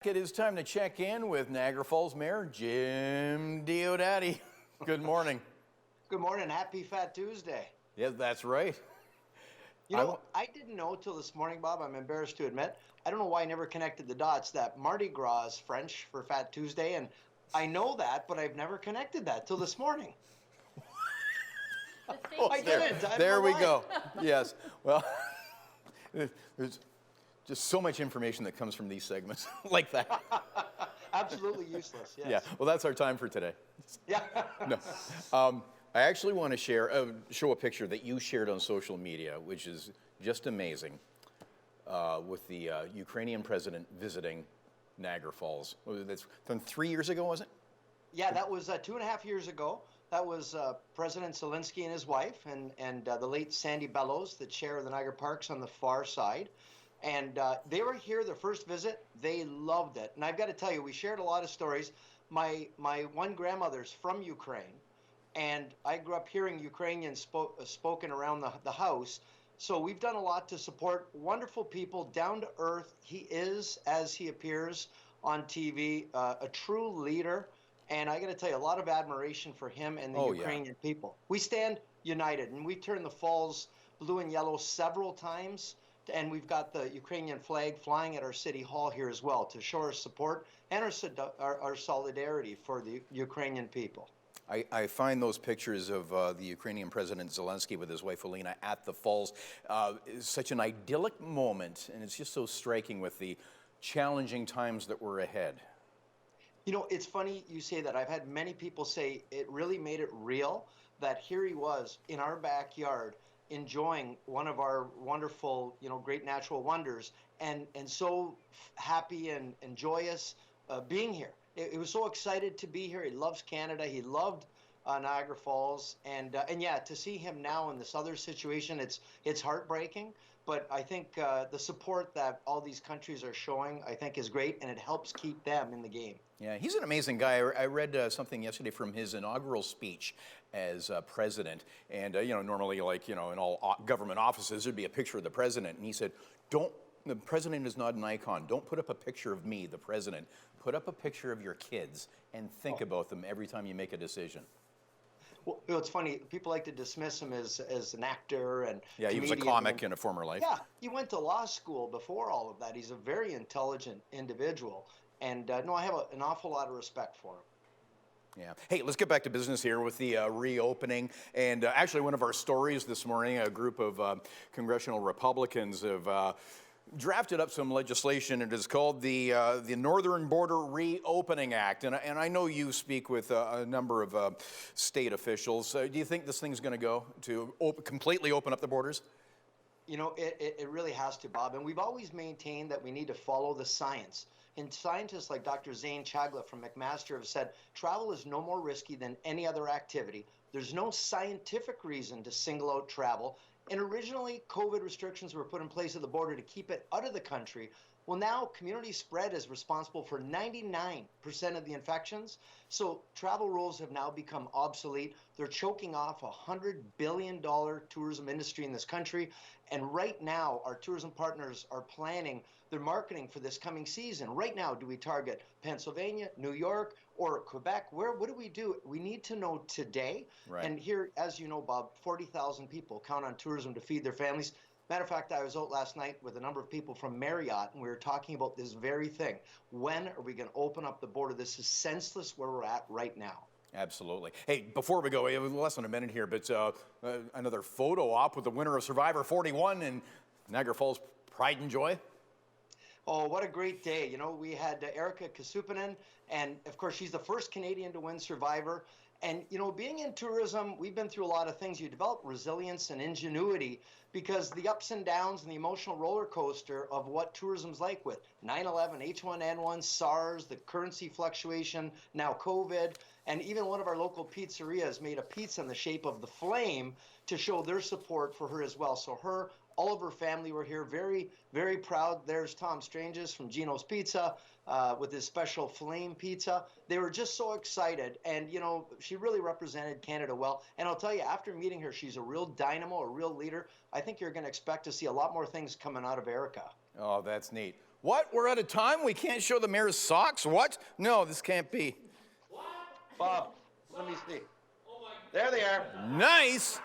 It is time to check in with Niagara Falls Mayor Jim Diodati. Good morning. Good morning. Happy Fat Tuesday. Yes, that's right. I didn't know till this morning, Bob, I'm embarrassed to admit. I don't know why I never connected the dots that Mardi Gras is French for Fat Tuesday. And I know that, but I've never connected that till this morning. I didn't. There we go. Yes. Well, there's just so much information that comes from these segments like that. Absolutely useless. Yes. Yeah. Well, that's our time for today. Yeah. No. I actually want to show a picture that you shared on social media, which is just amazing, with the Ukrainian president visiting Niagara Falls. That's from 3 years ago, was it? Yeah, that was 2.5 years ago. That was President Zelensky and his wife, and the late Sandy Bellows, the chair of the Niagara Parks on the far side. And they were here their first visit. They loved it. And I've got to tell you, we shared a lot of stories. My one grandmother's from Ukraine, and I grew up hearing Ukrainian spoken around the house. So we've done a lot to support wonderful people, down to earth. He is, as he appears on TV, a true leader. And I got to tell you, a lot of admiration for him and the Ukrainian people. We stand united, and we turned the falls blue and yellow several times. And we've got the Ukrainian flag flying at our city hall here as well to show our support and our solidarity for the Ukrainian people. I find those pictures of the Ukrainian President Zelensky with his wife Alina at the falls is such an idyllic moment, and it's just so striking with the challenging times that were ahead. You know, it's funny you say that. I've had many people say it really made it real that here he was in our backyard enjoying one of our wonderful, great natural wonders, and so happy and joyous being here. It was so excited to be here. He loves Canada. He loved Niagara Falls, and yeah, to see him now in this other situation, it's heartbreaking. But I think the support that all these countries are showing, I think, is great, and it helps keep them in the game. Yeah, he's an amazing guy. I read something yesterday from his inaugural speech as president. And, normally, like, in all government offices, there'd be a picture of the president. And he said, the president is not an icon. Don't put up a picture of me, the president. Put up a picture of your kids and think about them every time you make a decision. Well, it's funny. People like to dismiss him as an actor and yeah, he was a comic in a former life. Yeah, he went to law school before all of that. He's a very intelligent individual. And no, I have an awful lot of respect for him. Yeah. Hey, let's get back to business here with the reopening. And actually, one of our stories this morning, a group of congressional Republicans have drafted up some legislation. It is called the Northern Border Reopening Act. And I know you speak with a number of state officials. Do you think this thing's going to go to completely open up the borders? You know, it really has to, Bob. And we've always maintained that we need to follow the science. And scientists like Dr. Zane Chagla from McMaster have said travel is no more risky than any other activity. There's no scientific reason to single out travel. And originally, COVID restrictions were put in place at the border to keep it out of the country. Well, now community spread is responsible for 99% of the infections. So travel rules have now become obsolete. They're choking off a $100 billion tourism industry in this country. And right now, our tourism partners are planning their marketing for this coming season. Right now, do we target Pennsylvania, New York, or Quebec? What do we do? We need to know today. Right. And here, as you know, Bob, 40,000 people count on tourism to feed their families. Matter of fact, I was out last night with a number of people from Marriott, and we were talking about this very thing. When are we going to open up the border? This is senseless where we're at right now. Absolutely. Hey, before we go, we have less than a minute here, but another photo op with the winner of Survivor 41 and Niagara Falls Pride and Joy. Oh, what a great day. You know, we had Erica Kasupanen, and of course, she's the first Canadian to win Survivor. And, you know, being in tourism, we've been through a lot of things. You develop resilience and ingenuity because the ups and downs and the emotional roller coaster of what tourism's like with 9/11, H1N1, SARS, the currency fluctuation, now COVID, and even one of our local pizzerias made a pizza in the shape of the flame to show their support for her as well. So her, all of her family were here, very, very proud. There's Tom Stranges from Gino's Pizza with his special flame pizza. They were just so excited. And, you know, she really represented Canada well. And I'll tell you, after meeting her, she's a real dynamo, a real leader. I think you're going to expect to see a lot more things coming out of Erica. Oh, that's neat. What? We're out of time? We can't show the mayor's socks? What? No, this can't be. Bob, let me see. There they are. Nice.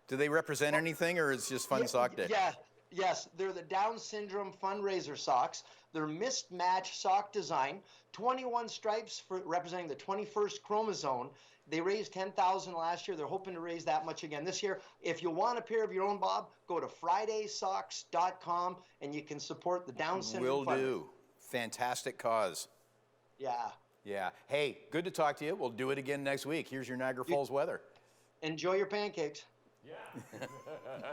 Do they represent anything, or it's just fun sock day? Yeah, yes, they're the Down syndrome fundraiser socks. They're mismatched sock design, 21 stripes for representing the 21st chromosome. They raised 10,000 last year. They're hoping to raise that much again this year. If you want a pair of your own, Bob, go to fridaysocks.com and you can support the Down syndrome. Will do. Fantastic cause. Yeah. Yeah. Hey, good to talk to you. We'll do it again next week. Here's your Niagara Falls weather. Enjoy your pancakes. Yeah.